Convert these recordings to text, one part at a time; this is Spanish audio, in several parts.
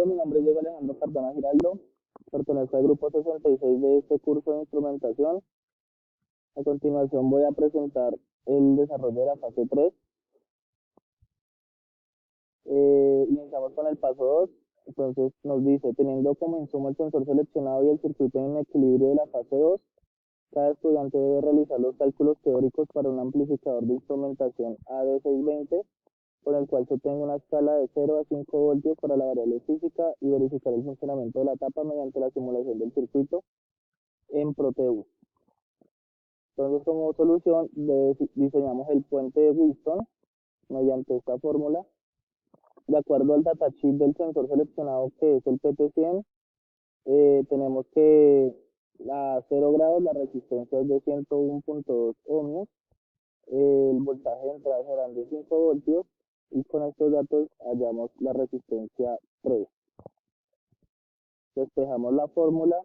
saludo, mi nombre es Diego Alejandro Cardona Giraldo, pertenezco al grupo 66 de este curso de instrumentación. A continuación voy a presentar el desarrollo de la fase 3. Iniciamos con el paso 2. Entonces nos dice, teniendo como insumo el sensor seleccionado y el circuito en equilibrio de la fase 2, cada estudiante debe realizar los cálculos teóricos para un amplificador de instrumentación AD620, con el cual se obtenga una escala de 0 a 5 voltios para la variable física y verificar el funcionamiento de la tapa mediante la simulación del circuito en Proteus. Entonces, como solución, diseñamos el puente de Wheatstone mediante esta fórmula. De acuerdo al datasheet del sensor seleccionado, que es el PT100, tenemos que a 0 grados la resistencia es de 101.2 ohmios, el voltaje de entrada serán de 5 voltios, y con estos datos hallamos la resistencia 3. Despejamos la fórmula,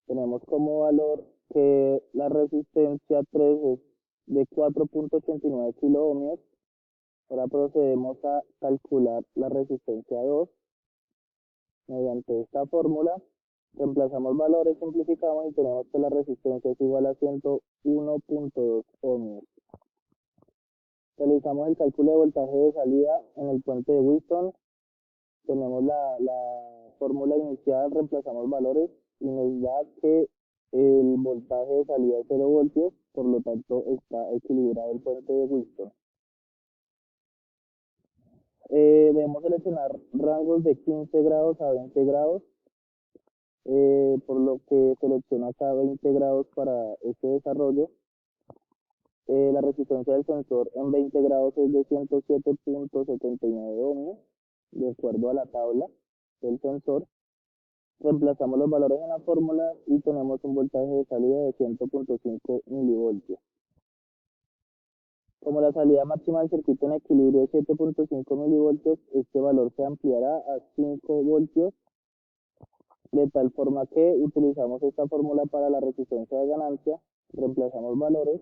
tenemos como valor que la resistencia 3 es de 4.89 kiloohmios. Ahora procedemos a calcular la resistencia 2 mediante esta fórmula. Reemplazamos valores, simplificamos y tenemos que la resistencia es igual a 101.2 ohmios. Realizamos el cálculo de voltaje de salida en el puente de Wheatstone. Tenemos la fórmula inicial, reemplazamos valores y nos da que el voltaje de salida es 0 voltios, por lo tanto está equilibrado el puente de Wheatstone. Debemos seleccionar rangos de 15 grados a 20 grados, por lo que selecciona acá 20 grados para este desarrollo. La resistencia del sensor en 20 grados es de 107.79 ohmios, de acuerdo a la tabla del sensor. Reemplazamos los valores en la fórmula y tenemos un voltaje de salida de 100.5 milivoltios. Como la salida máxima del circuito en equilibrio es 7.5 milivoltios, este valor se ampliará a 5 voltios, de tal forma que utilizamos esta fórmula para la resistencia de ganancia, reemplazamos valores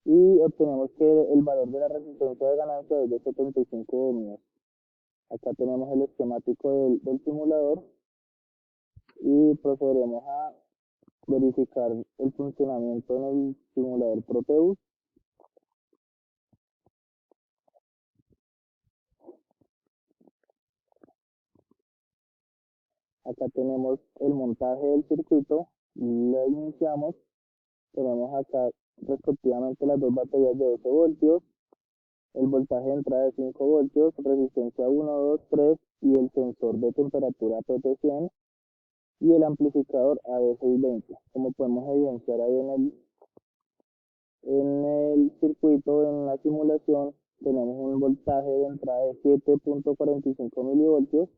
y obtenemos que el valor de la resistencia de ganancia es de 75 ohmios. Acá tenemos el esquemático del simulador y procederemos a verificar el funcionamiento en el simulador Proteus. Acá tenemos el montaje del circuito, lo iniciamos, tenemos acá respectivamente las dos baterías de 12 voltios, el voltaje de entrada de 5 voltios, resistencia 1, 2, 3 y el sensor de temperatura PT100 y el amplificador AD620. Como podemos evidenciar ahí en el circuito, en la simulación, tenemos un voltaje de entrada de 7.45 milivoltios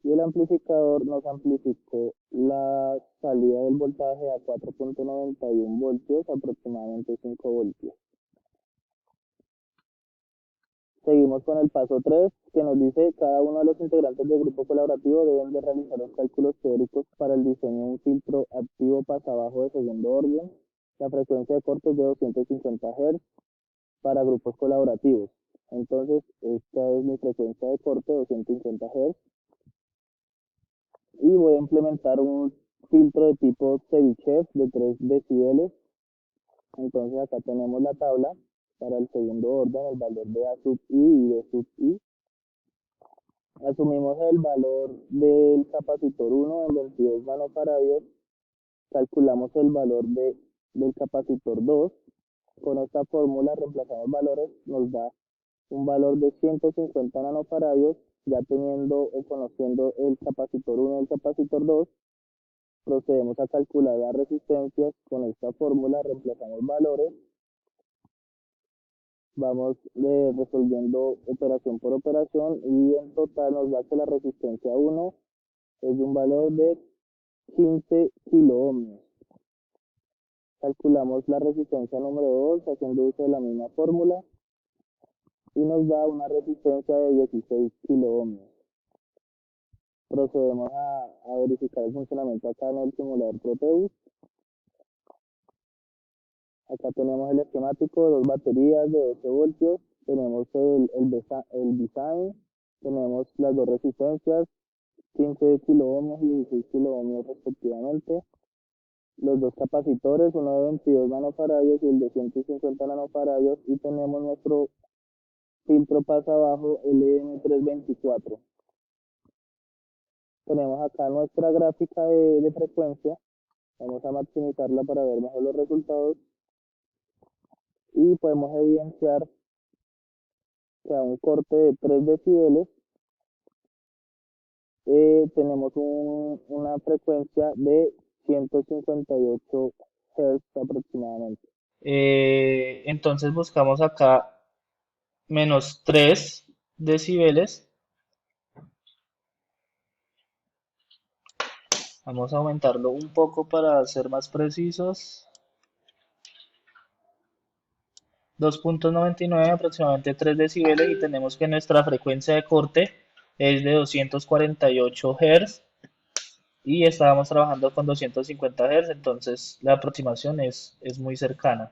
y el amplificador nos amplificó la salida del voltaje a 4.91 voltios, aproximadamente 5 voltios. Seguimos con el paso 3, que nos dice: cada uno de los integrantes del grupo colaborativo deben de realizar los cálculos teóricos para el diseño de un filtro activo pasabajo de segundo orden. La frecuencia de corte es de 250 Hz para grupos colaborativos. Entonces, esta es mi frecuencia de corte, 250 Hz. Y voy a implementar un filtro de tipo Chebyshev de 3 decibeles. Entonces acá tenemos la tabla para el segundo orden, el valor de A sub I y B sub I. Asumimos el valor del capacitor 1 en 22 nanofaradios. Calculamos el valor del capacitor 2. Con esta fórmula reemplazamos valores, nos da un valor de 150 nanofaradios. Ya teniendo o conociendo el capacitor 1 y el capacitor 2, procedemos a calcular las resistencias. Con esta fórmula reemplazamos valores, vamos resolviendo operación por operación y en total nos da que la resistencia 1 es de un valor de 15 kiloohmios. Calculamos la resistencia número 2 haciendo uso de la misma fórmula y nos da una resistencia de 16 kiloohmios. Procedemos a verificar el funcionamiento acá en el simulador Proteus. Acá tenemos el esquemático, dos baterías de 12 voltios, tenemos el design, Tenemos las dos resistencias, 15 kiloohmios y 16 kiloohmios respectivamente. Los dos capacitores, uno de 22 nanofaradios y el de 150 nanofaradios. Y tenemos nuestro filtro pasa abajo LM324. Tenemos acá nuestra gráfica de frecuencia. Vamos a maximizarla para ver mejor los resultados. Y podemos evidenciar que a un corte de 3 decibeles tenemos una frecuencia de 158 Hz aproximadamente. Entonces buscamos acá menos 3 decibeles. Vamos a aumentarlo un poco para ser más precisos. 2.99, aproximadamente 3 decibeles, y tenemos que nuestra frecuencia de corte es de 248 Hz y estábamos trabajando con 250 Hz, entonces la aproximación es muy cercana.